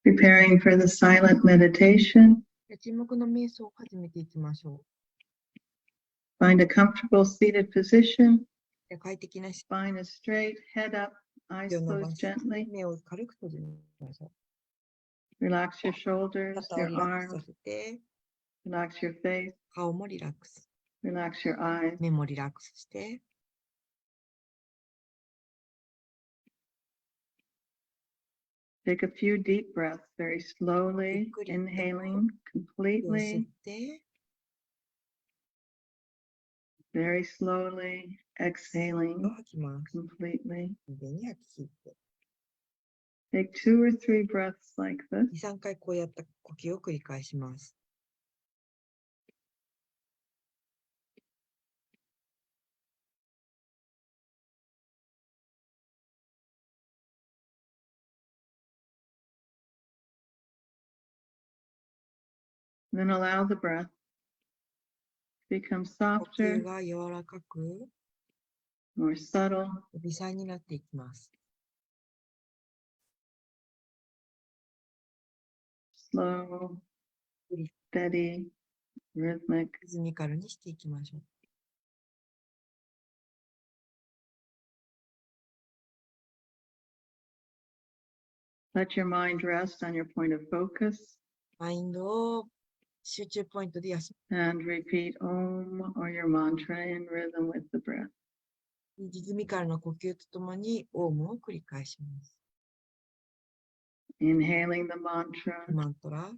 Preparing for the silent meditation. 沈黙の瞑想を始めていきましょ Find a comfortable seated position. う。快適な Spine is straight, head up, eyes 手を伸 closed ばし、 gently. 目を軽く閉じましょ Relax your う。 shoulders, 肩を your リラックス arms. させて、 Relax your face. 顔もリラックス、 Relax your eyes. 目もリラックスして、 Take a few deep breaths, very slowly, inhaling 息を吸っ completely, て、 very slowly, exhaling 吐きます。 completely. 完全に吐き切って。 Take 2 or 3 breaths like this. 2、3回こうやった呼吸を繰り返します。 Then allow the breath to become 呼吸 softer, が柔らかく、 more subtle. 微細になっていきます。 Slow, steady, rhythmic. リズミカルにしていきましょう。 Let your mind rest on your point of focus マインドを集中ポイントで休 and repeat Om or your mantra in rhythm with the breath. み、リズミカルな呼吸とともにオウムを繰り返します。 Inhaling the mantra, マントラ、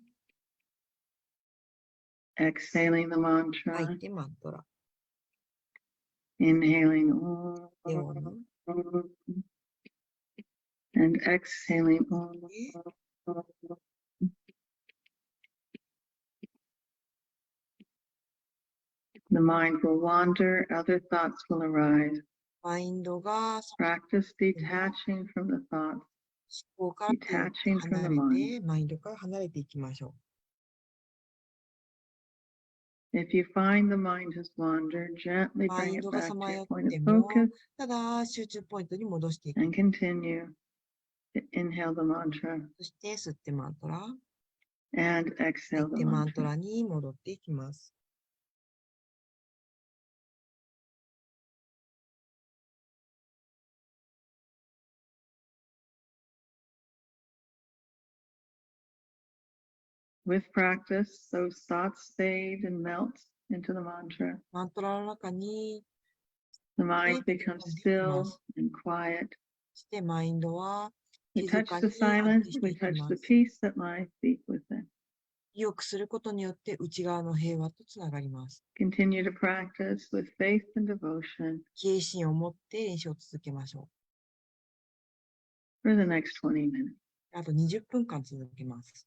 exhaling the 吐 mantra, いてマントラ、 inhaling Om でオウム、 and exhaling Om. で The mind will wander, other thoughts will arise. マインドが Practice detaching from the thoughts, 思考から手を detaching from 離 the れ mind. て、マインドから離れていきましょ If you find the mind has wandered, gently う。マ bring イン it ドが back さ to ま your よっ point て of も、 focus ただ集中ポイントに戻していく。 and continue to inhale the mantra そして吸ってマントラ、 and 吐 exhale い the てマント mantra. ラに戻っていきます。With practice, those thoughts fade and melt into the mantra. マントラの中に The mind becomes still and quiet. してマインドは We 静 touch か the に安 silence, 定して we いき touch ま the す。 peace that lies deep within. 意欲することによって内側の平和とつながります。 Continue to practice with faith and devotion 敬意心を持って練習を続けましょ for the next 20 minutes. う。あと20分間続けます。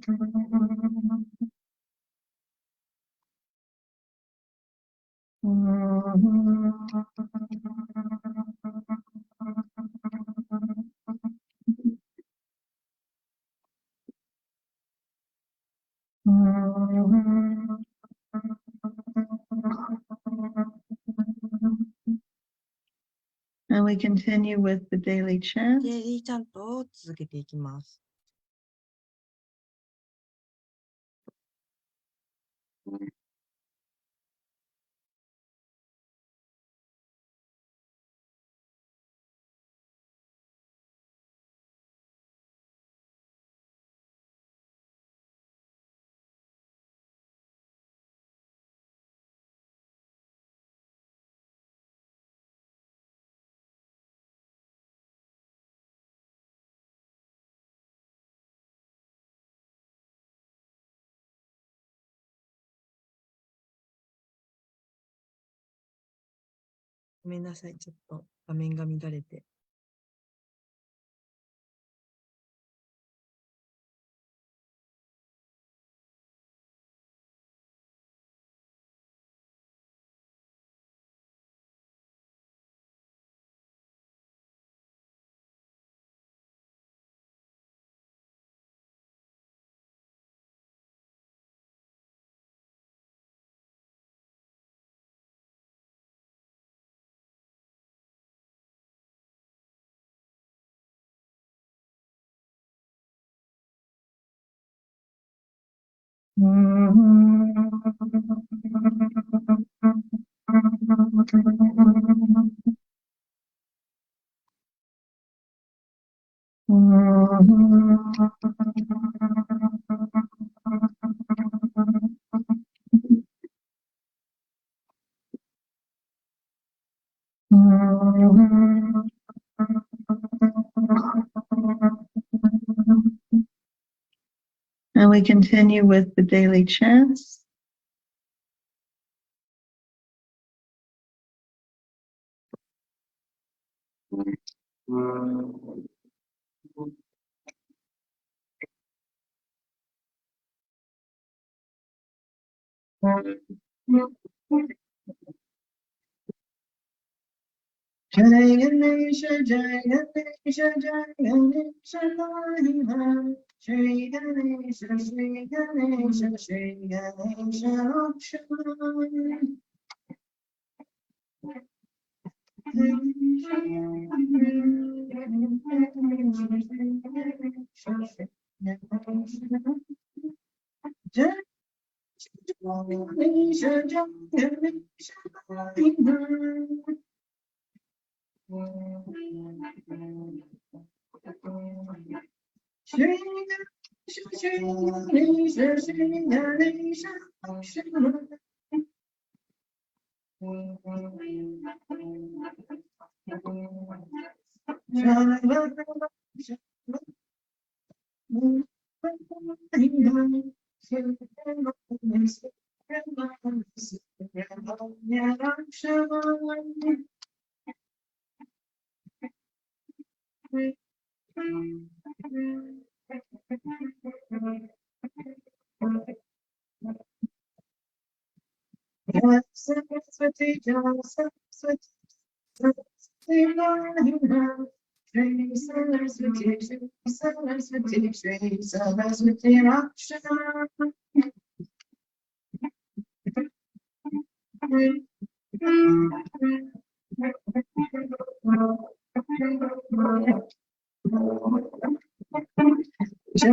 And we continue with the daily chant. デイリーチャントを続けていきます。ごめんなさい、ちょっと画面が乱れて。And we continue with the daily chants. Jai Ganesha, Jai Ganesha, Jai Ganesha, Lahila. Shri Ganesha, Shri Ganesha, Shri Ganesha, Shri. Jai Ganesha, Jai Ganesha, Lahila. Shri Ganesha, Shri Ganesha, Shri Ganesha, Shri. Saraswati, Saraswati, Shri Saraswati, Shri Saraswati, Shri Saraswati, Rakshana. Jai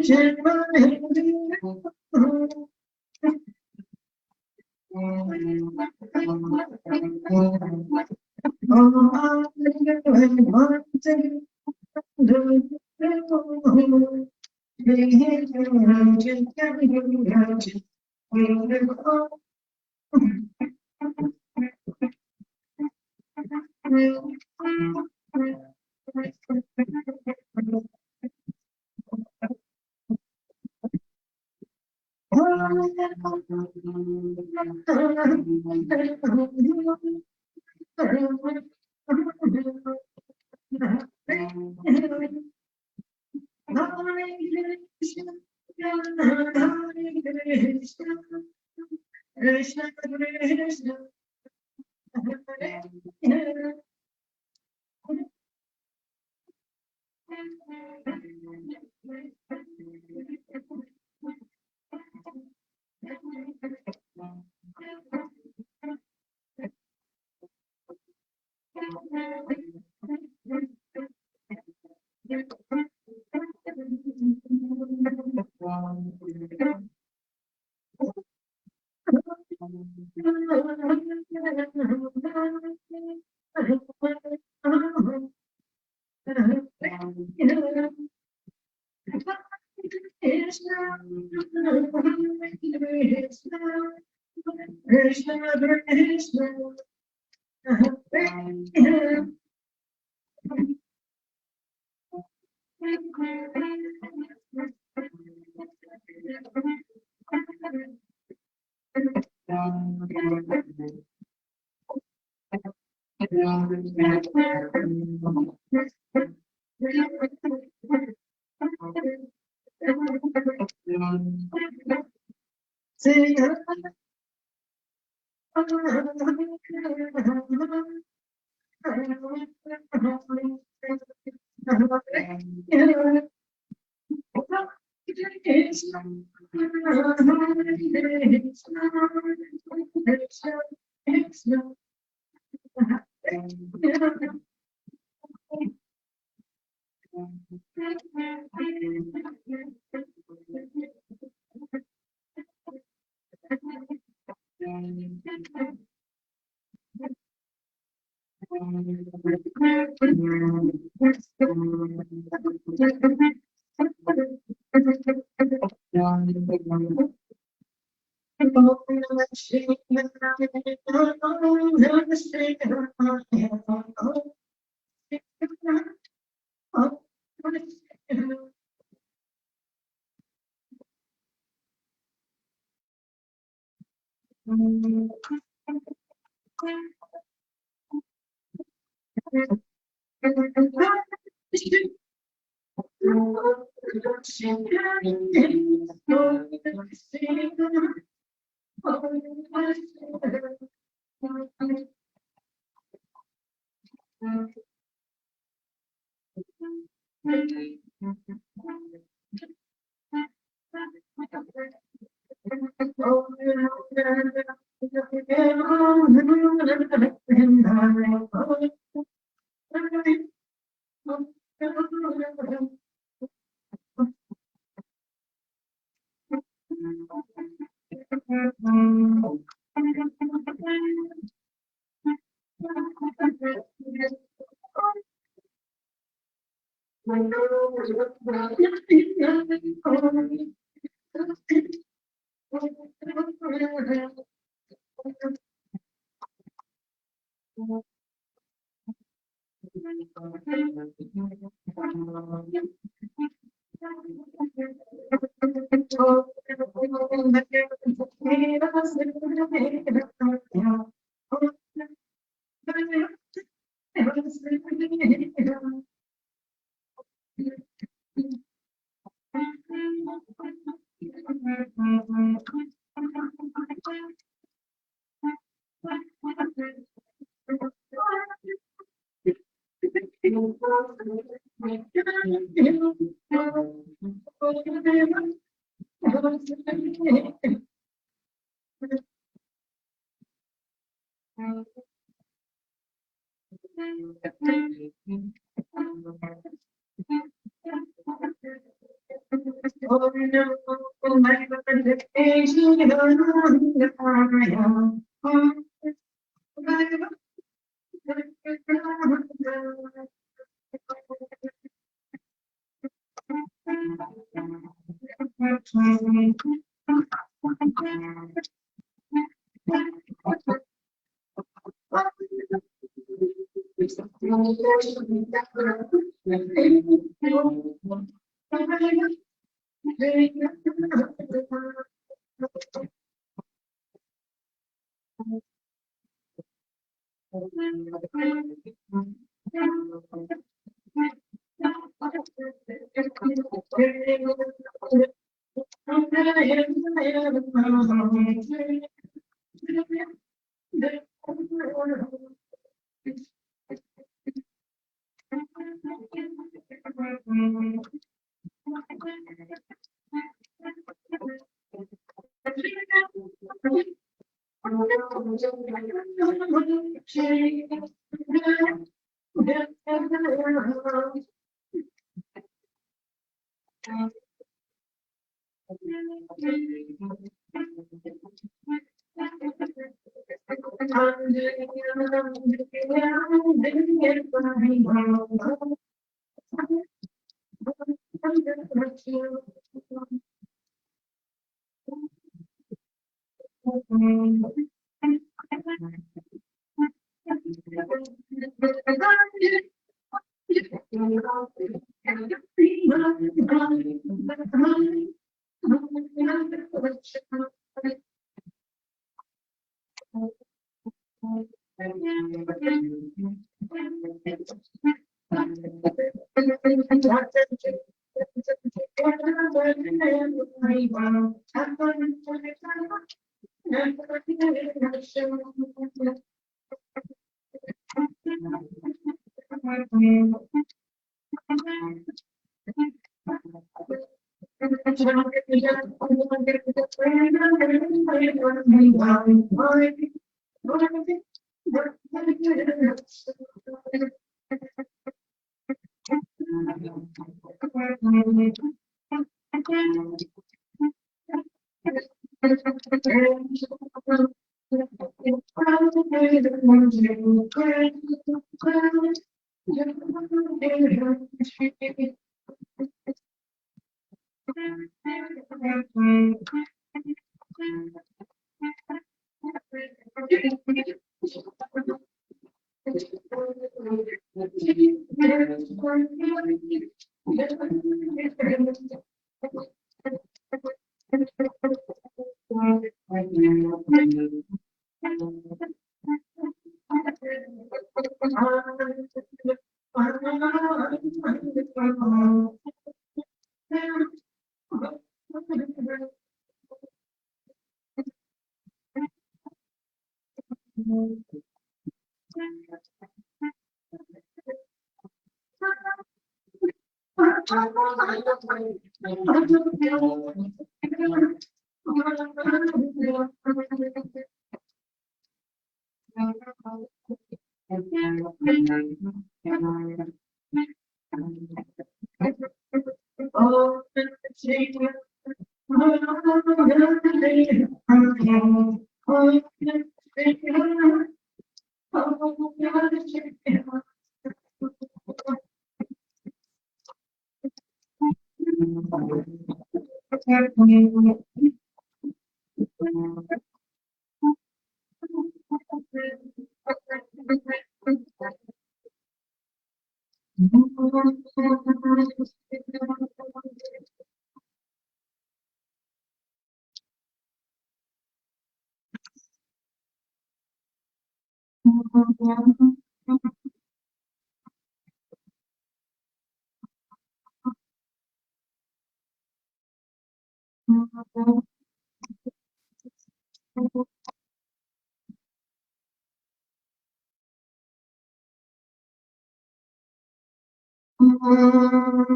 Jiva, Hare Krishna.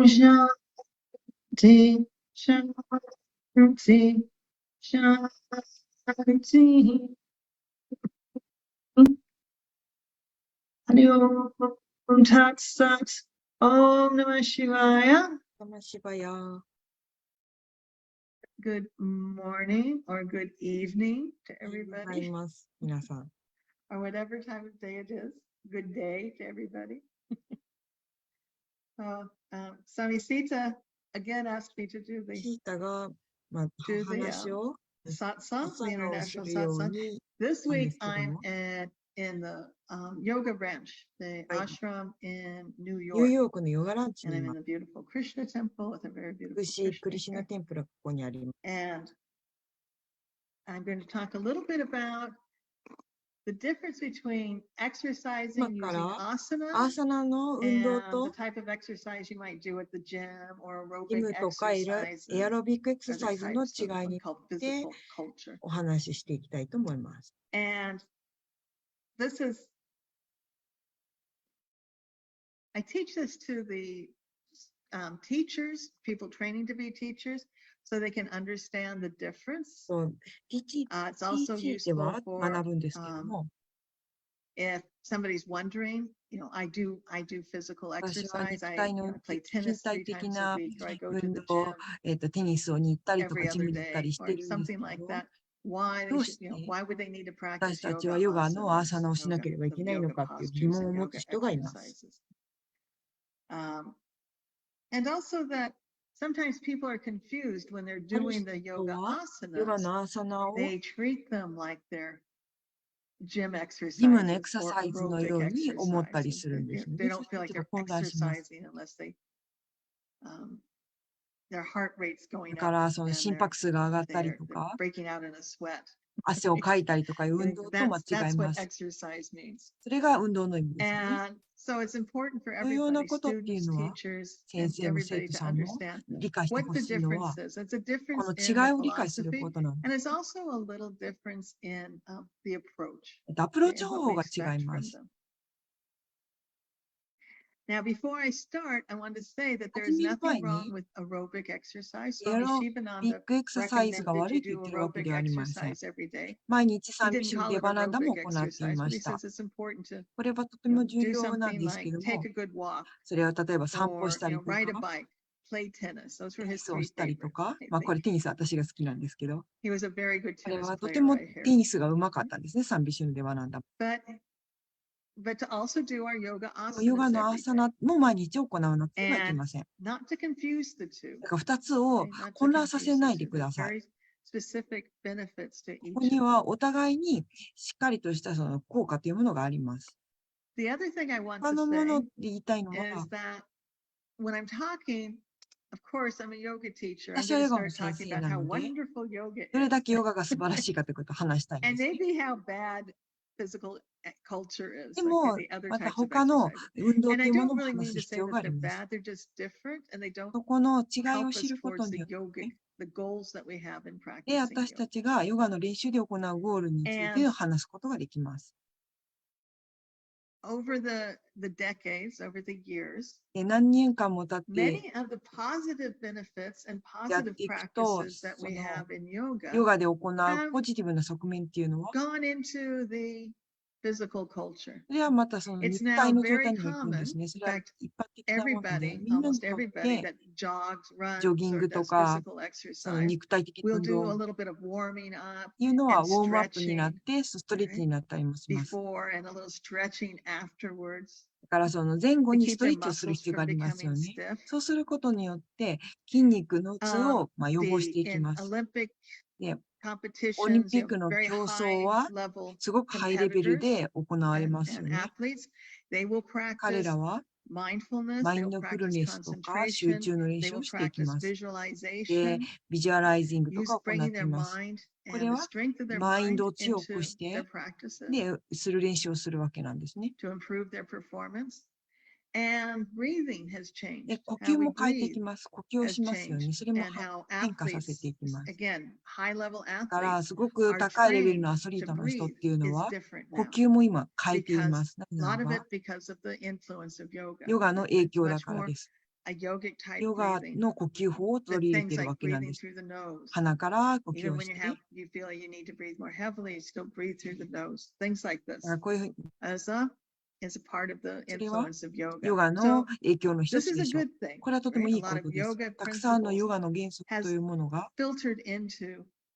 Shanti, Shanti, Shanti. Hari Om Tat Sat. Om Namah Shivaya. Namashivaya. Good morning or good evening to おはようござい everybody, ます。皆さん。 or whatever time of day it is. Good day to everybody. Samisita again asked me to do シータがまあ、 to the 話を satsang, the サッサンガをす international るよう satsang. に This なんで week すけど I'm も、 in the yoga branch, the はい、 ashram in New ニュー York, ヨークのヨガランチ and に I'm 今、 in the beautiful Krishna temple with a very 美 beautiful しいクリ Krishna シュナ here. テンプルがここにあります。 And I'm going to talk a little bit about the difference between 今 exercising か using ら asana アーサナの運動 and the と type of exercise you might do at the gym or ジ aerobic ムとかエア exercises, ロビックエクサ other サイズの types of 違いに called ついて physical culture. お話ししていきたいと思います。 And this is, I teach this to the teachers, people training to be teachers, so they can understand the difference. そう PT It's also で useful は for 学ぶんですけども、 if somebody's wondering, I do physical 私は exercise. 肉 I 体の play 筋 tennis 体 3 的 times a な week, or I go to 運 the 動、 gym テニスをに行ったりとか every ジム other に行ったり day し or てるんです something け like ど、 that. Why ど they う should, して why would they need to 私 practice たち yoga はヨガのアー asanas, サナをしなければい the けないの yoga かっていう疑 postures 問 and を持つ yoga 人がいます。 exercises. And also that sometimes people are confused when they're ある doing the 人 yoga はヨガ asanas. のアーサナを They treat them like they're gym ジムのエ exercises クサ or サイズの aerobic ように思ったり exercises. するんですね。 They そう don't する feel とち like ょっと they're 混乱します。 exercising unless their heart rate's だ going か up らその and 心拍数が上がったりと they're か、 breaking out in a sweat. 汗をかいたりとかいう運動と間違 That's い what ます。 exercise means. それが運動の意味ですね。 And so it's important for 重要な everybody, ことっていう students, のは、 teachers, 先 and 生も生 everybody 徒 to さんも understand 理解して what ほ the しいの difference は、 is. It's a こ difference の in 違 the いを理解する philosophy, ことなんで and す。 it's also a little difference in the approach アプロー and チ方 what 法 we が違 expect いま from す。 them. Now, before I start, I want to say that there 始 is める nothing 前 wrong に、 with aerobic exercise. エア Swami ロビッ Shivananda クエクササイズが recommended 悪 you いと言 do ってるわけ aerobic ではありません。 exercise every day. 毎日 He 賛美 didn't 主義 call デ it バナンダも aerobic 行ってい exercise, ま but し he た。 says it's important to これはとても重 do 要なん something ですけ like ど take も、 a good walk それは例えば散歩し or たりと ride a か、 bike, play tennis. Those テ were ニ his スを three したりと favorites, か、 I まあこ think. れテニス私が好きなんですけど、 He was a very good これ tennis はと player, ても I hear. テニスがうまかったんですね、賛美主義デバナンダ。 But to also do our yoga でもヨガ asanas のアー every サ day ナも毎日行わなくてはいけ and ません。 not to confuse the two. だから2つを Okay, not to 混乱させ confuse な the いで two. くだ There's さい。 very specific benefits to ここ each に of them. はお互いにしっかりとしたその効果というものがあります。 The other thing I want 他 to のもの say で言いたいのは、 is that when I'm talking, of course, I'm a yoga teacher. I'm 私は going to ヨガの start 先 talking 生 about な how ので、 wonderful yoga どれだ is けヨガが素晴らしいかということを話したいん and ですね。 maybe how bad physical culture is, で like も、 the other また types of 他の exercises. 運動 And と I いうも don't のも really 話 mean す to 必 say 要が that あり they're ます。 bad. They're just different and they don't そこの違いを help 知 us ること towards に the よって、 yogic, the goals that we have in で、 practicing 私た yoga. ちがヨガの練習で行うゴールについて And 話すことができます。 over the decades, over the years, で、何年間も経って many of the positive benefits and やっ positive ていくと、 practices that そ we の have in yoga ヨガで行う have ポジティブな側面っていうのは、 gone into the physical culture. それはまたその It's 肉 now 体の状 very 態にも行くんです common. ね。そ In れは fact, 一般的なもので、 everybody, みんなに almost とっ everybody て that jogs, ジョ runs, ギン or グと does か、 physical その exercise 肉体的 will 運 do 動 a little bit of warming up いうのは and ウォームアップになっ stretching, てストレッチ right? になったりもします。 Before and a little stretching afterwards だからその前後 to にス keep トレ their ッチをする muscles 必要が from ありますよ becoming ね。 stiff. そうすることによって筋肉の痛を予防していき In ます。 Olympic で、オリン competitions, ピックの very 競争 high は level すごくハイレベル competitors で行われ and, ますよ and ね。 athletes, they will 彼 practice らは mindfulness, マ they イン will ドフル practice ネスとか集 concentration, 中の練 they 習 will をしていき practice ます。で、 visualization, ビジュアライジングと use かを行っ bringing て their います。 mind これ and the は strength of their マイン mind ドを強く into して their practices で、する練習をするわけなんですね。 to improve their performance. And breathing has で、 changed. 呼 How 吸 we も変えてい breathe きます。呼吸を has しますよ changed. ね。それも And how 変化させ athletes, ていきます。 again, high level だから athletes すごく are 高いレベル trained のアスリー to トの人っ breathe ていうの is は different 呼 now 吸も今変えてい because ます。な a ぜな lot ら of ば it because of the influence of yoga. ヨガの And 影 it's 響だ much から more です。 a yogic type ヨガ breathing の呼吸法を than 取り入れ things ている like わけなん breathing です。 through the nose. 鼻から呼吸 Even を when し you て、 have, you feel like you need to breathe more heavily, you still breathe through the nose. Things like だから this. こういうふうに、 Is a part of the それは influence of yoga. ヨガ So の影響の一 this つ is で a しょう。 good thing, これはとても right? い A いこ lot of とです。 yoga たくさんの principles ヨガの原則と has いうものが filtered into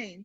pain,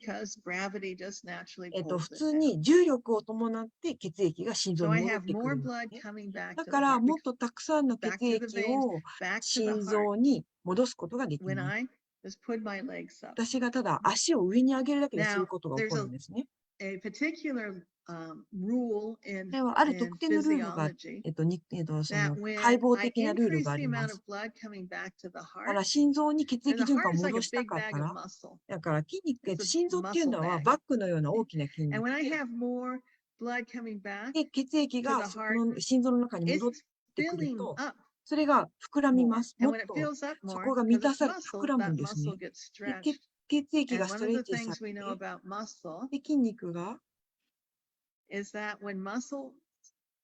because gravity just naturally 普 pulls it 通 down. に重力を伴って血液が心臓 So に I 戻っ have てく more るの blood ね。 coming back だ to か the ら heart, もっとたくさんの back 血 to the 液 veins, を back to the 心 heart. 臓に戻すことができ When ます。 I just put my legs up. 私がただ足を上に上げるだけでそういう Now, ことが起 there's こるんですね。 a particular rule では、ある in 特定のルールが、 physiology そ that の when 解剖 I 的なルール increase があ the りま amount す。 of blood coming back to the だか heart, ら心臓に血 and 液 the 循環 heart を is like 戻 a した big かった bag of ら、 muscle. だから筋肉、 It's a 心臓っていう muscle のは bag. バッグのような大きな筋 And 肉 when I で、 have more blood coming back で、血液 to が the そこ heart, の心臓の中に戻っ it's てくる filling と、 up それが膨らみま more. す。 And もっ when it と fills up そ more, こが because 満た it's されて膨 muscle, らむ that んですね。 muscle gets で、stretched. 血液が And ス one ト of レ the ッチさ things we れ know て、 about muscle で、筋肉が is that when muscle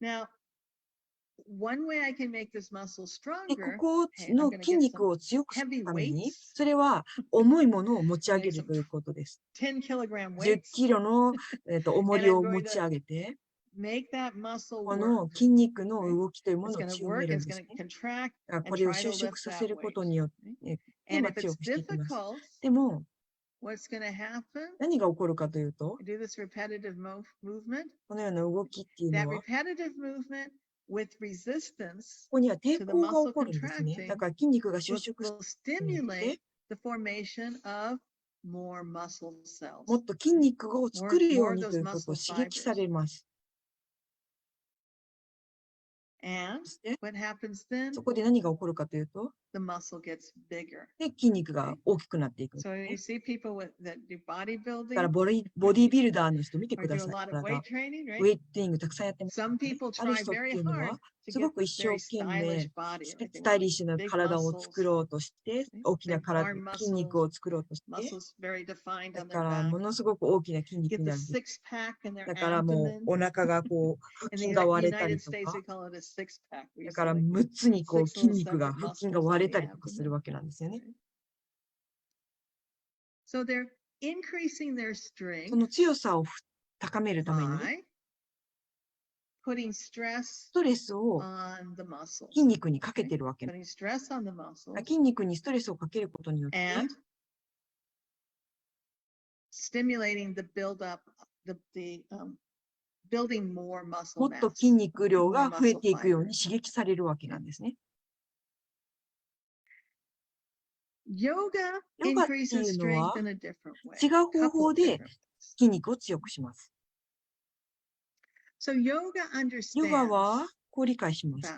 Now, one way I can make this muscle で、こ stronger, こ hey, I'm の going to 筋 get 肉 some を強くする heavy ために、 weights, それは重いものを持ち上げ like る some ということです。 10 kilogram 10 weights, キロの重 and り I'm を going 持ち to 上げて、make that muscle こ work. の筋肉の動きというも It's のを going to 強め work, るん it's で going す to ね。 contract だからこ and れを try 収 to 縮 lift させ that ること weight. によっ right? て、And if 強 it's くしていきます。 difficult, でも、 what's going to happen? 何が起こるかというと、 You do this repetitive movement. このような動きっていう That のは、こ repetitive movement with resistance こには抵 to the 抗が muscle 起こるんですね。 だ contracting から筋肉が収 will, 縮す will ることによって、 stimulate the formation of more muscle もっ cells, と筋肉を作るよう more に of と those いうことを muscle 刺激さ fibers. れます。 And そして、 what happens then? そこで何が起こるかというと、 The muscle gets bigger. で、筋肉が大きくなっていくんで So す when you ね。 see people that do だから bodybuilding ボディビルダーの人見て or くだ do a さい。 lot of 体 weight training, ウ right? ェイトトレーニングたくさんやってます、 Some ね。 people ある try 人って very いうの hard は、 to す get ごく this 一生 very 懸 stylish 命、 body. ス Right? They タイ want リッシュな big 体を muscles, 作ろうとして、 right? 大きな big 体、 arm 筋肉 muscles, を作ろうとして、 muscles very defined だ on か their ら back. ものすごく大きな筋肉 Get に the なるんです。 six pack in their だからも abdomen. うお腹がこう、腹 In 筋 the が割れたり United と States, か、 we call it a six pack. We だ used か to ら like 6つにこう six 筋 little 肉が、 separate 腹筋 muscles が on 割れ the たりとかする abdomen. わけなんですよね。 right? So they're increasing their そ strength の強さを高めるために、 by putting stress ストレスを on the muscles. 筋肉にかけ right? てるわけなんです。 Putting stress on the muscles 筋肉にストレスをかけることによって、 and stimulating the buildup, building more も muscle っと mass, 筋肉量 more が増え muscle ていくように fibers. 刺激されるわけなんですね。 Yoga ヨガってい increases うのは strength in a different way. 違う方 Couple 法 of で different ways. 筋肉を強くします。 So yoga ヨガ understands はこう理解します。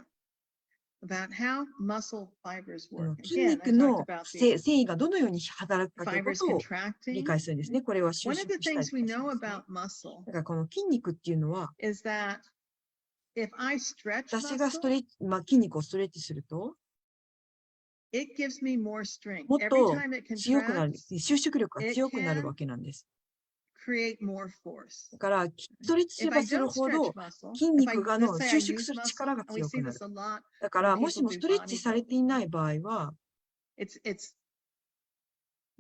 about how muscle fibers この work. 筋 Again, I 肉 talked の about 繊 these 維がどのように働くかというこ fibers とを理 contracting. 解するんですね。これは収 One of the 縮したり things と we かし know ますね。 about muscle だからこの筋肉っていうのは、 is that if I stretch 私が muscle, 筋肉をストレッチすると、 it gives me more strength. もっ Every と time it 強くなる、 contracts, 収縮力が it 強くなる can わけなんです。 create more force. だからストレッチすれ If ば I する don't ほ stretch ど muscle, 筋 if I 肉が let's say I 収縮 use する muscle, 力が and we 強く see なる。 this a lot だか when らもし people も do ストレッチされてい bodybuilding. ない場合は、 It's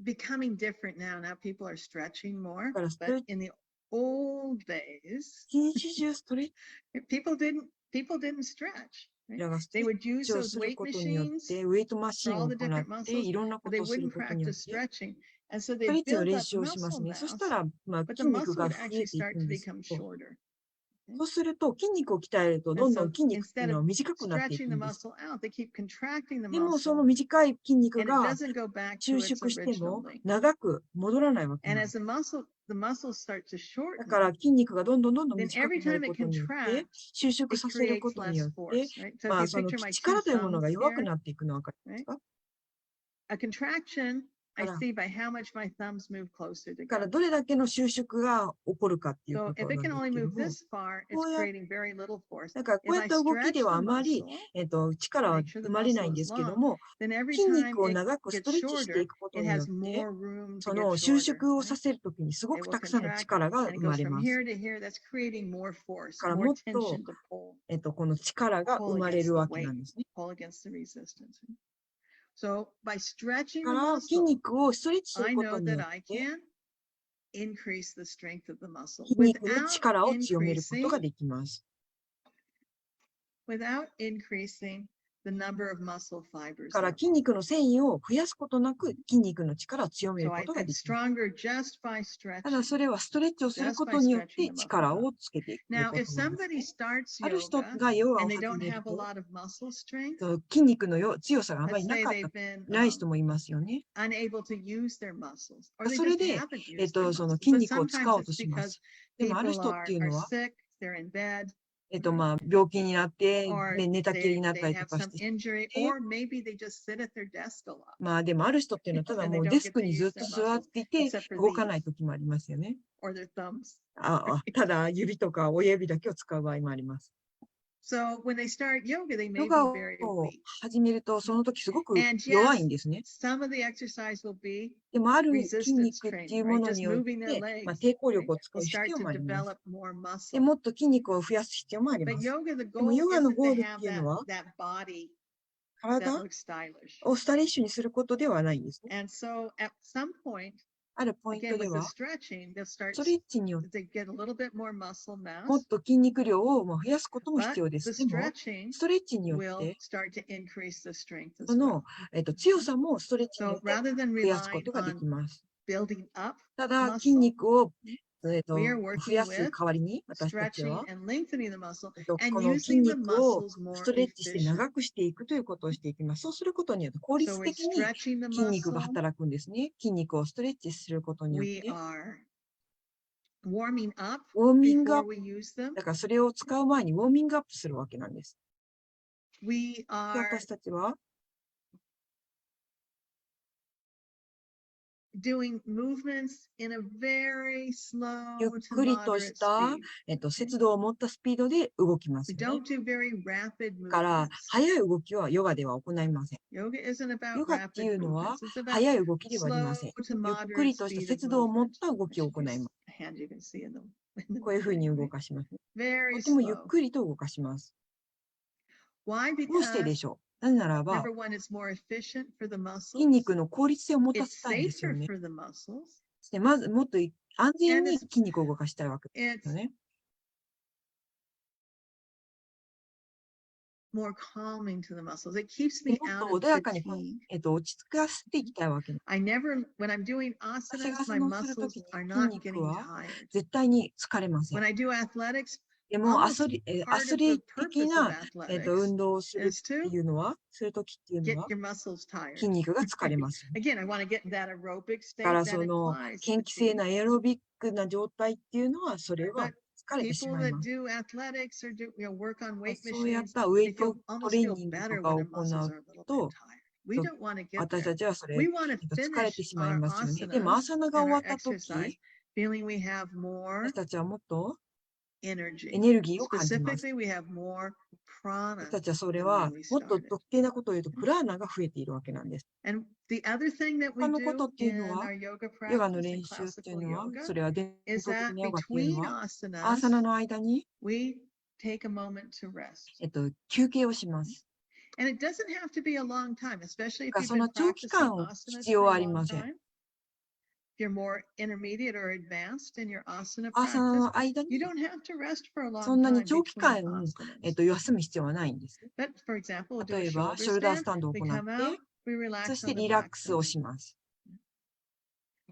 becoming different now. Now people are stretching more, だからスト but レッチ in the old days, 一日中ストレッ people didn't stretch. Right? チがスト They レッ would use チを those する weight ことによっ machines て、ウェイトマシ for ンを all the 行 different って、 muscles, いろんな but こ they とをする wouldn't ことによっ practice て、 stretching. And so スト they レッチの build 練 up 習をしま muscle すね。そした mass, ら、but the 筋肉 muscle が would 増え actually てい start く to んですけ become ど、 shorter. そうすると筋肉を鍛えると、ど And んど so ん筋肉っていう instead の of は短くなってい stretching く the んです。 muscle out, they keep contracting the でも、その muscle, 短い筋肉 and it が doesn't go back 収 to its 縮しても original length. 長く戻らないわけ And なんです。 as the muscles start to だか shorten, ら筋肉がどんどん then 短 every くなる time こ it とによって、 contracts, 収縮 it させるこ creates とによ less って、 force, right? So if you その picture my 力 two というものが thumbs 弱く here, なっていくのは分かります right? か？ A contraction だ I から see by how much my thumbs move closer だから together. どれだけの収縮が起こるかっていうこ So と if it なん can です only けど move も、 this far, it's こうや creating very little force. だからこう If やっ I た動き stretch で the はあまり、 muscle, 力は make sure the 生まれない muscle んで is すけど long, も、 then every 筋 time 肉を it 長くス gets トレッチしてい shorter, くこと it によ has って、 more room to そ get の収 shorter. 縮を right? させるときにすご It く will たくさんの contract 力が and 生 it ま goes れ from ます。 here to here. That's creating more だ force, から more もっと、 tension to pull, この力が pull 生まれ against る the わけ weight, なんですね。 pull against the resistance. So by だ stretching か the ら筋 muscle, 肉をストレッチする I こと know によ that っ I て、 can increase the strength of the muscle 筋肉の without 力を強めること increasing ができます。 the number of muscle だ fibers から there 筋 are. 肉の繊維を増やすことなく筋肉の力を強める So こ I とが get できます。 stronger just by ただそ stretching. れはストレッチをする Just こ by とによっ stretching て the muscle 力 up. をつけていく Now, こと if なんです somebody ね。 starts ある人 yoga がヨガを and they 始 don't める have a と、 lot of muscle strength, 筋肉の強さがあま let's りな say かった they've been ない人もいますよね。 unable to use their muscles, or they それ just で、 haven't used their その muscles. 筋 But 肉を使 sometimes おうと it's しま because す。でもある people 人っていう are のは、 sick, they're in bed, 病気になって、 or 寝たきりになった they りと have かし some て、 injury, or maybe they just sit at their desk a lot でもある人っていうのはただ and も they うデ don't ス get ク to にず use っと their 座っ muscles ていて except for 動か these ない時もありますよね。 or their thumbs. ただ指とか親指だけを使う場合もあります。 So when they start yoga, they ヨ may ガ be very を weak. 始めるとその時すごく And 弱い yes, んですね。 some of the exercise will be でもある筋 resistance 肉ってい training, うも right? の Just によっ moving their て、 legs, 抵抗 right? 力を使 Will う必 start 要 to もあります。 develop more で muscle. もっと筋肉を増やす必要もあり But ます。 yoga, the でも goal ヨガの isn't ゴ to ールっ have ていうのは that body that 体 looks stylish. をスタイリッシュにすることではないんですね。 And so at some point, あるポイン again トで with the は、 stretching, they'll ス start トレッチによって they get a little bit more muscle も mass, っと筋肉量を増やすことも but 必要で the す。でも、 stretching ストレッチによっ will て、 start to increase the strength そ as well. の、強さもストレッチによ So って rather than 増やすこ relying とがで on きます。 building up ただ、筋 muscle, 肉を、 we are 増 working やす with 代わりに、私たち stretching は、 and lengthening the muscle こ and の筋 using the 肉を muscles ス more トレッチして efficient. 長くしていくということをしていきます。そうすることによって効 So 率 we're 的に stretching the 筋肉が muscle. 働くんですね。筋肉をストレッチすることによっ We て、 are warming up ウォーミングアッ before we use them. プ、だからそれを使う前にウォーミングアップするわけなんです。 We で、 are 私たちは doing movements in a very slow ゆっ to くりとし moderate た、 speed. 節度を持ったスピードで動きます We ね。 don't do very rapid だから、 movements. 速い動きはヨガでは行いません。 Yoga isn't about ヨガってい rapid うのは movements. It's about 速い動きではありま slow せん。 to ゆっく moderate りとした speed of 節度を持っ movement. た動 I きを should 行いま use す。 a hand you can see in the こういうふうに thing, 動 right? かします。 Very とてもゆっ slow. くりと動かします。 Why? どうしてで Because しょう。なぜならば、 number one, it's more efficient for the 筋 muscles. 肉の効率性を持た It's せたいんですよ safer ね。 for the muscles. でまずもっと安全 And に it's 筋肉を動かしたいわけですよ it's ね。 more calming to the muscles. It keeps で me もっ out と of 穏やかに、 fatigue. 落ち着かせていきたいわけです。 I never, when I'm doing 私 asanas, がそ my のすると muscles きに are 筋 not 肉 getting は tired. 絶対に疲れません。 When I do athletics, でもア almost スリ part ー of ト the 的 purpose of な、 athletics 運動をする is って to いうのは、するときっていうの get は、 your muscles tired. 筋肉が疲れます。 Again, I want to get in that aerobic だか state ら that その implies 嫌気性 fatigue. なエアロビックな状態っていうのは、それは But 疲れてし people まい that ます。 do athletics or do work on weight そうやっ machines, たウェ they イト feel ト almost レー feel ニング better とか when を their 行 muscles う are a little bit と、 tired. We don't want to get 私 there. たちはそれ、 We want to 疲れて finish しまい our ますよね。でも、ア asanas サナが and 終わ our ったと exercise き、 feeling we have more 私たちはもっと energy. エネルギーを感じます。 Specifically, we have more 私 prana たちはそれ than は when we もっと started. 特定なことを言うと、プラーナが増えているわけなんです。 And the other thing that we 他のことっ do ていうの in は、 our yoga ヨガの practice 練 and 習っていう classical のは、 yoga それは伝 is 統的 that なヨガっていうの between は、アー asanas, サナの間に、 we take a moment to rest. 休憩をします。 And it doesn't have to be a long time, especially if だから you've そ been の長期 practicing 間 asanas 必要 for は a あり long ません。 time. If you're more intermediate or advanced in your asana アーサナ practice, の間 you に don't have to rest for a そ long んなに time 長期 between 間、 asanas. 休む必要はないんです。 But for example, we'll do 例 a えば、 shoulder ショルダース stand. タンドを We 行っ come out, て、 we そ relax して on the リラッ back クスを side. します。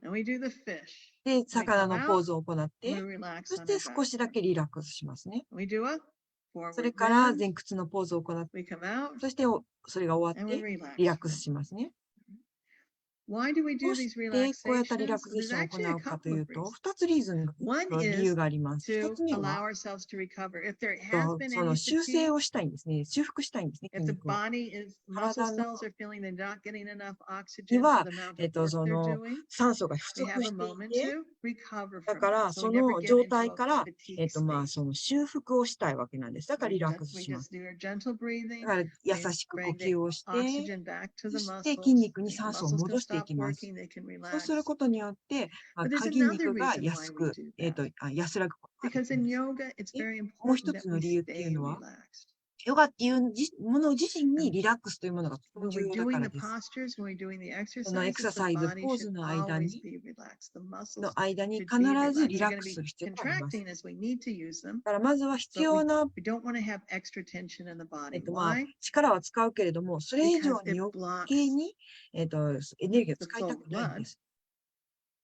And we do the fish. で、 We 魚 come のポー out, ズを行っ we て、 relax そし on て our 少 back しだ side. けリラックスしますね。 We do a それ forward から bend. 前屈のポーズを行って、 We come out そしてそれが終わ and っ we て relax. リラックスしますね。 Why do we ど do うし these てこうやったリラ relaxations? クゼー There's ションを actually 行 a うかと couple い of うと、 reasons. 2つ理由 One があります。1 is つ目 to は、 allow ourselves to recover. If there has been その any 修正 fatigue, をしたいんですね。修復したいんですね、 if 筋 the 肉を。 body is, muscle 体の cells are feeling they're not getting enough に oxygen for は、 the amount of work そ they're の doing, 酸素が不 they 足 have a してい moment て、 to recover だ from か that. ら So そ we never の get 状 into 態 a から、 fatigue そ state. の修復をしたいわけなんです。だからリラックス We します。 just do our gentle だ breathing. から優 We しく呼 bring the 吸をして、 oxygen back to そ the して筋 muscles. 肉に The 酸素を muscles can 戻してい stop きます。 working. They can そうする relax. ことによって、 But there's 筋 another 肉が reason 安 why we く、 do that. 安らぐことがで Because きま in す。 yoga, it's で very もう important 一 that つの we 理由ってい stay うのは、 relaxed. ヨガっていうもの自身に And リラックスというものがとても when 重 we're 要だか doing ら the です。 postures, when we're doing the そのエクサ exercises, the サイズ、 body ポー should ズの間 always に、 be relaxed. The の muscles 間に should be 必ず relaxed. リ They're ラッ going to クスす be る必要があります。 contracting as we need to use them, だからまずは必 but 要な、 we don't want to have extra tension in the body. まあ、 Why? 力は使うけれども、それ以上 Because に it 余 blocks 計に、エネルギーを the 使い flow た of くないん blood. です。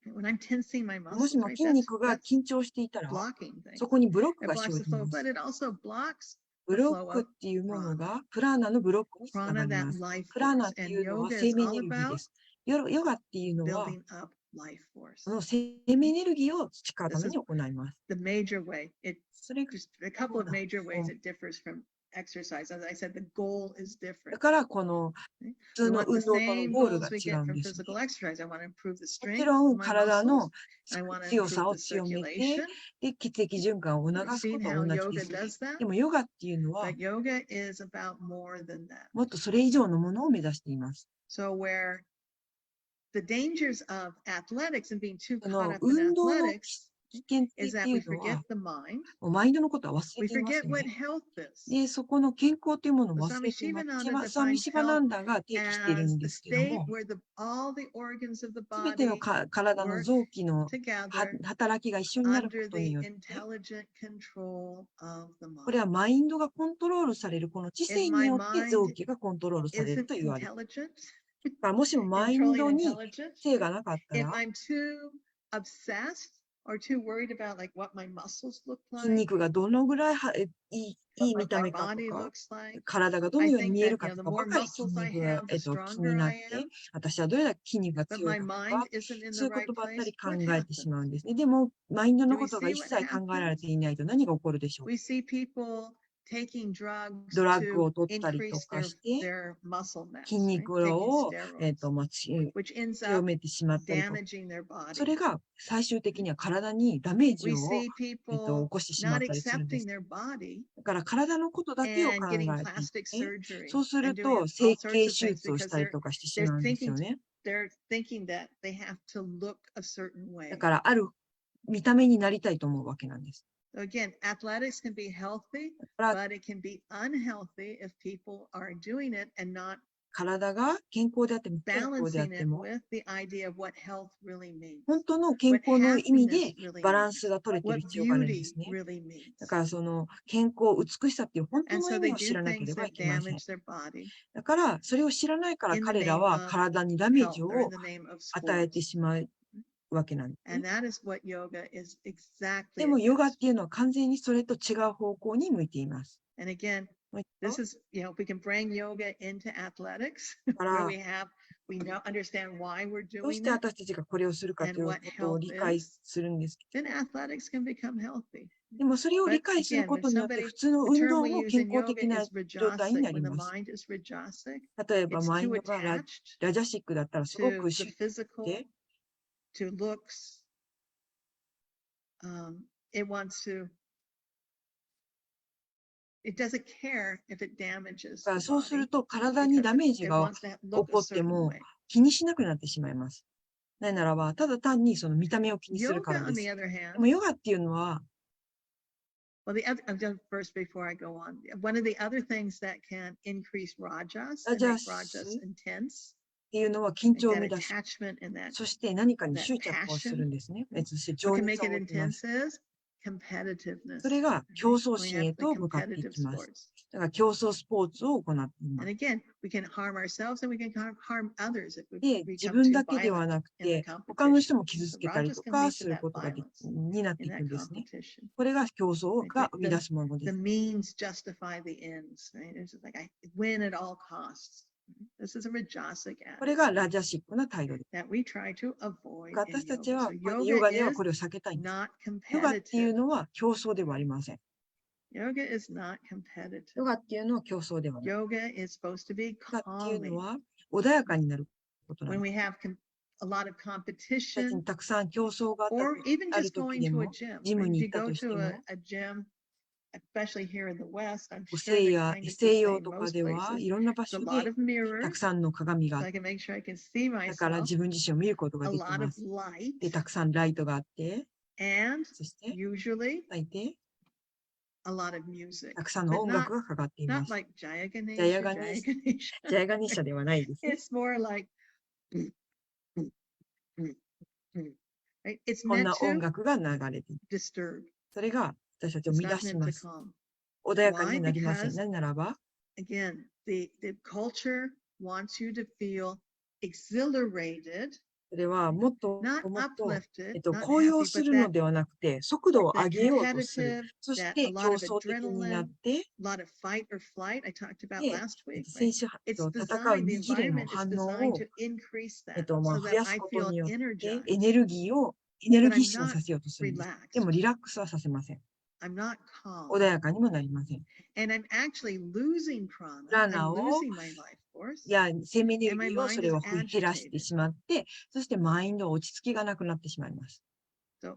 When I'm tensing my もし muscles, も right, 筋肉が that's 緊張していたら、 blocking そ things. こにブロック It が生 blocks じ the flow, ます。 but it also blocks ブ the ロッ flow クっ of ていうもの prana. がプラーナのブロックにつなが Prana, り that ます。 life プラーナ force. ってい And うのは yoga 生 is 命エ all ネルギーで about す。ヨガっていうのは、 building up life その force. 生命エネルギーを培うた This め is に行います。 the major way. It それが just a couple of そうだ major そ ways う it differs from exercise. As I said, the goal is だ different. からこの Okay? 普 We 通の want the 運動との same ゴールが goals we 違 get うん from ですね。 physical exercise. I want to improve the もち strength ろ of ん my 体 muscles. の I want to 強 improve さを the 強めて、 circulation. で、血液循環を We've 促すこ seen と how は同じ yoga です。 does that, でもヨガっていうのは but yoga is about more than that. もっとそれ以上のものを目指しています。 So where the dangers of athletics and being too そ caught の up in 運動の athletics 危険性 is って that い we うの forget は、 the mind. もうマインドのことは忘れ We ています forget what ね。 health is. で、そこの健康というものを So 忘れています。 Swami サミ defines シバナ health ンダが定義している as ん the ですけど state も、 where all the organs of the すべての body 体の work 臓器の together 働きが一緒になるこ under とに the よって、 intelligent control of the これ mind. はマインドがコントロールされる、この知 If 性に my よって臓 mind 器がコントロールされる isn't と言われる。 intelligent, だからもしもマイン controlling ドに intelligent, 性がなかった if ら、 I'm too obsessed or too worried about like what my muscles look 筋 like, 肉がどのぐらいいい what 見た my 目かと body か、 looks like, 体がどの I ように think 見え that, るかと the かば more かり筋 muscles I 肉が、 have, the 気に stronger なっ I て、 am. 私はどれだけ筋肉が But 強い my かと mind か、 isn't in そうい the うこ right とばっか place. り考 What えてし happens? まうんですね。でも、マインド Do の we ことが see 一 what 切考えられ happens? ていないと何が起こるでしょう。 We see people taking drugs ドラッグ to を取ったりと increase か their して、 their muscle mass, 筋 right? 肉 Taking を、 steroids, which ends 強 up めてしまったりとか、 damaging their そ body. れが最終的には体にダメージ We を、 see 起 people こしてしま not ったりするんで accepting す。 their body だから体のことだけを and 考 getting えてい plastic て、 surgery そうする and doing と all 整 sorts 形 of 手 things 術を because したりとかしてし they're まうんですよ thinking ね。 they're thinking that they have to look a certain だ way. からある見た目になりたいと思うわけなんです。 So again, athletics can be healthy, だから but it can be unhealthy if people are doing it and not 体が健康であっても不健康であっ balancing て it も、 with the idea of what health really means, 本当の健 what 康の意味 happiness で really バラン means, スが取れてる what 必要があるんです beauty ね。 really means. だからその健康、美しさっていう本当 And の so 意 they 味を do 知らなけれ things ばい that けません。 damage their body だからそれを知らないから in the 彼ら name は of 体にダメージ health を or in the name of 与えて sports. しまうわけなんですね。 And that is what yoga is で exactly もヨガっ against. ていうのは完全にそれと違う方向に向いています。 And again, もう一 this 度 is, if we can bring yoga into athletics, だか where ら we know, understand why we're どうし doing て it 私たちがこれをするかと and いう what ことを health 理解 is, するんですけ then athletics can become healthy. ど、でもそれを理 But 解する again, こ if とによって somebody, 普通の the 運 term 動 we も use 健 in 康 yoga 的な is 状態に rajasic. なり When the ます。 mind is rajasic, 例えば it's マイン too ドが attached ラジャシックだったらすご to く the 主義 physical, で、 to looks. It wants to, it doesn't care if it damages だから the そうする body と体に because ダメージ it が wants to 起 look こ a って certain も way. 気にしなくなってしまいます。なぜならば、ただ単にその見た目を気にするから Yoga, で on す。 the other で hand, もヨガっていうのは、 well, I'm just first before I go on. One of the other things that can increase rajas ラ and ジャ make ス rajas っ intense, ていうのは緊 like 張を that 生み出し、 attachment and that そして何かに that 執着をする passion. んですね。そして What 情 can 熱 make を it 持ちま intense す。 is competitiveness. それが right? 競争 When we 心 have へ the と向かってい competitive きます。 sports. だから競争スポーツを行っていま And す。 again, we can harm ourselves and we can harm others if we で、自 become 分 too だけで violent はなく in the て、他の competition. 人も傷 So つけたり rajas と can か lead す to る that ことがになって violence い in く that んですね。 competition. これが競争 Right? が生み出すもので The す。 means justify the ends, right? It's just like I win at all costs. This is a rajasic これが attitude ラジャシックな態度です。 that we try to avoid in 私たち yoga. は So こうやって yoga ヨガでは is これを避けたいんです。 not ヨガっていう competitive. のは競争ではありません。 Yoga is not competitive. ヨガっていうのは競争ではない。 Yoga is supposed to be ヨガっていうの calming. は穏やかになることなん When です。 we have a lot of 私たち competition, にたくさん競争が or even ある just 時 going で to a も、 gym, ジム right? に If 行 you った go として to も、 a gym, especially here in the West, I'm 西 sure they're や kind of the 西洋 same とか most では places. いろんな場 It's a 所 lot で of た mirrors, くさんの鏡があ so っ I て、 can make sure I can see だから myself. 自分自身を見ることが A でき lot ま of す。 light, で、たくさんライトがあって、 and そして、 usually 大抵、 a lot of music, たくさんの but 音楽がかかっていま not す。 like Jaya ジャ Ganesha, ヤガ Jaya ニ Ganesha. ジャヤガニシャではないですね。 It's more like, right? It's こん meant な音 to 楽が流れている。 disturb. それが私たちを It's 乱 not し meant ま to す。 calm. 穏やかに Why? なりません。 Because なぜならば、 again, the culture wants you to feel exhilarated, それはもっと not もっと、 uplifted, not 高揚 happy, す but るの that ではなくて、速度を that 上げようとする。 competitive, そし that a て lot 競 of 争的になっ adrenaline, て、 a lot of fight or flight I talked about で、 last week, 選 right? 手 It's と戦う designed, the 二次元の environment is 反 designed 応を、to increase that 増 so や that す I こと feel によって、エ energized, ネルギッ but シ I'm ュに not させようとするんです。で relaxed. もリラックスはさせません。 I'm not 穏 calm. やかにもなりません。 And I'm actually losing prana. プラナ I'm を、losing my life force. や生命エネル And my ギーを mind それ is を減らして agitated. しまって、そしてマインド落ち着きがなくなってしまいます。So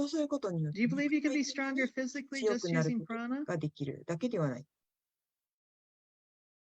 そうすることによっ Do て you believe you can be 肉体的 stronger に physically 強 just くなる using こと prana? ができるだけではない。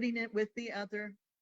putting it with the other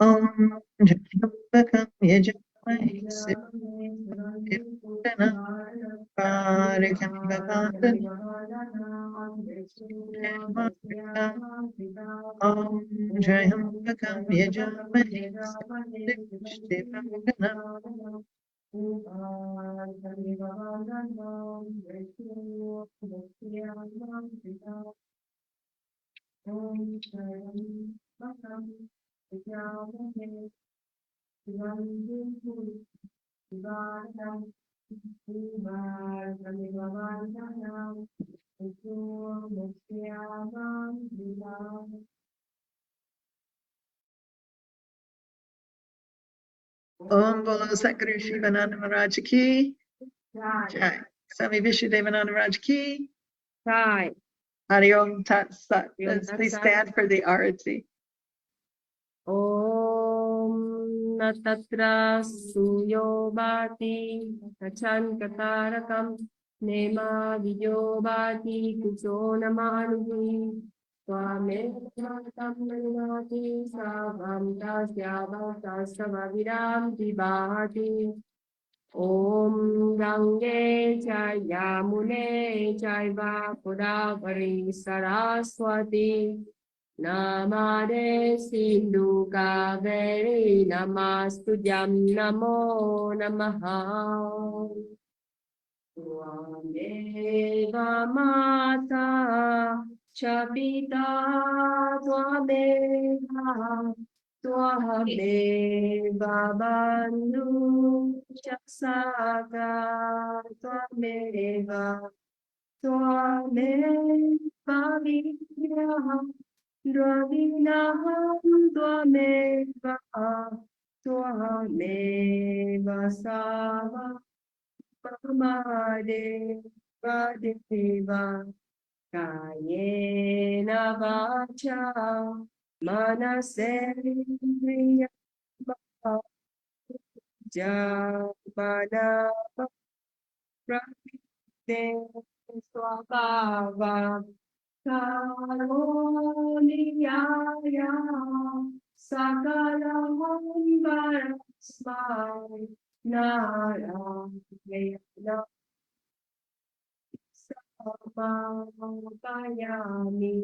Om Jambakam Yajam Om Bolo Sakari Shivananda Maharaj Ki Jai. Swami Vishudevananda Maharaj Ki. Right. Hari Om Tat Sat. Om Tat Please Sat. stand for the arati. Om Natatra Suyobati Tachan Katarakam Nema Vijobati Kuchona Manuhi Swame Matam Nati Savam Tasya Tasavaviram Dibati Om Gange Chayamune Chaiva Pudavari Saraswati Namade Sindhu Kaveri Namastujam Namo Namaha Tvameva Mata Chapita Tvameva Tvameva Bandhu Chaksaka Tvameva Tvameva Vidya Dvavinaham Tvameva Tvameva Sava Mamadeva Deva Kayena Vacha Manasendriya Javana Prakriti Swabhava Karoliyaya Sakalam Varasmai Narayana Samapayami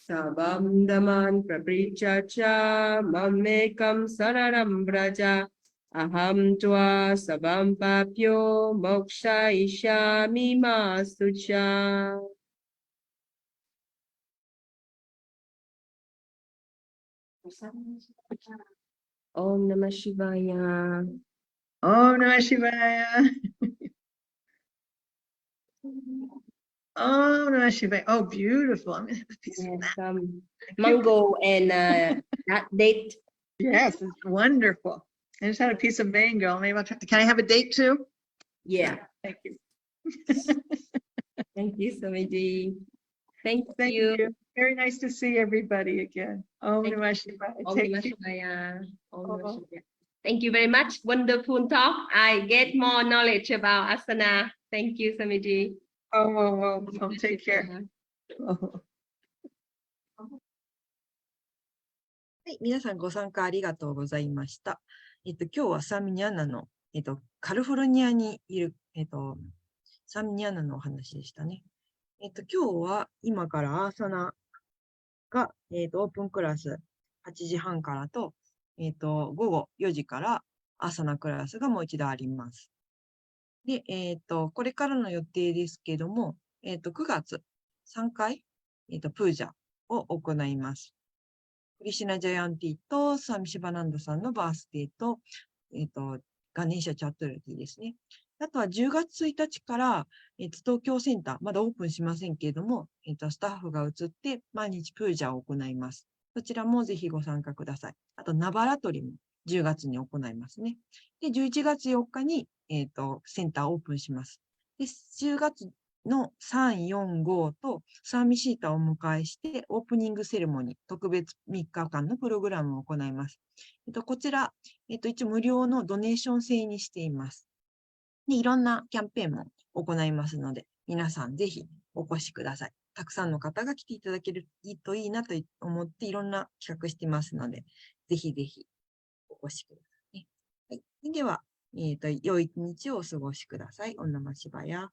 Sabam Daman Praprichacha Mamekam Sararam Braja Aham Tva Sabam Papyo Moksha Ishami Masucha. Om Namah Shivaya. Om Namah Shivaya. Om Namah Shivaya. Oh, beautiful. I'm gonna have a piece of Yes, that. mango and that date. Yes, it's wonderful. I just had a piece of mango. Maybe I'll try. Can I have a date too? Yeah. Thank you. Thank you, Swamiji. Thank Thank you. you. Very nice to see everybody again. Om Thank Namah Shivaya. Om Take Namah care. Shivaya. Om Namah Oh. Shivaya. Thank you very much. Wonderful talk. I get more knowledge about asana. Thank you, Swamiji. Take care. Oh. はい、皆さんご参加ありがとうございました。今日はサミニアナの、カリフォルニアにいる、サミニアナのお話でしたね。今日は今からアーサナが、オープンクラス8時半からと、午後4時からアーサナクラスがもう一度あります。で、これからの予定ですけども、9月3回、プージャを行います。クリシュナ・ジャヤンティとサーミ・シバナンダさんのバースデーと、ガネーシャ・チャットルティですね。あとは10月1日から、東京センター、まだオープンしませんけれども、スタッフが移って毎日プージャを行います。そちらもぜひご参加ください。あと、ナバラトリも10月に行いますね。で、11月4日に、センターオープンします。で、10月の3、4、5とサーミシータをお迎えしてオープニングセレモニー、特別3日間のプログラムを行います。こちら、一応無料のドネーション制にしています。で、いろんなキャンペーンも行いますので、皆さんぜひお越しください。たくさんの方が来ていただけるといいなと思っていろんな企画していますので、ぜひぜひお越しくださいね。はい。では、良い一日をお過ごしください。オンナマシバヤ。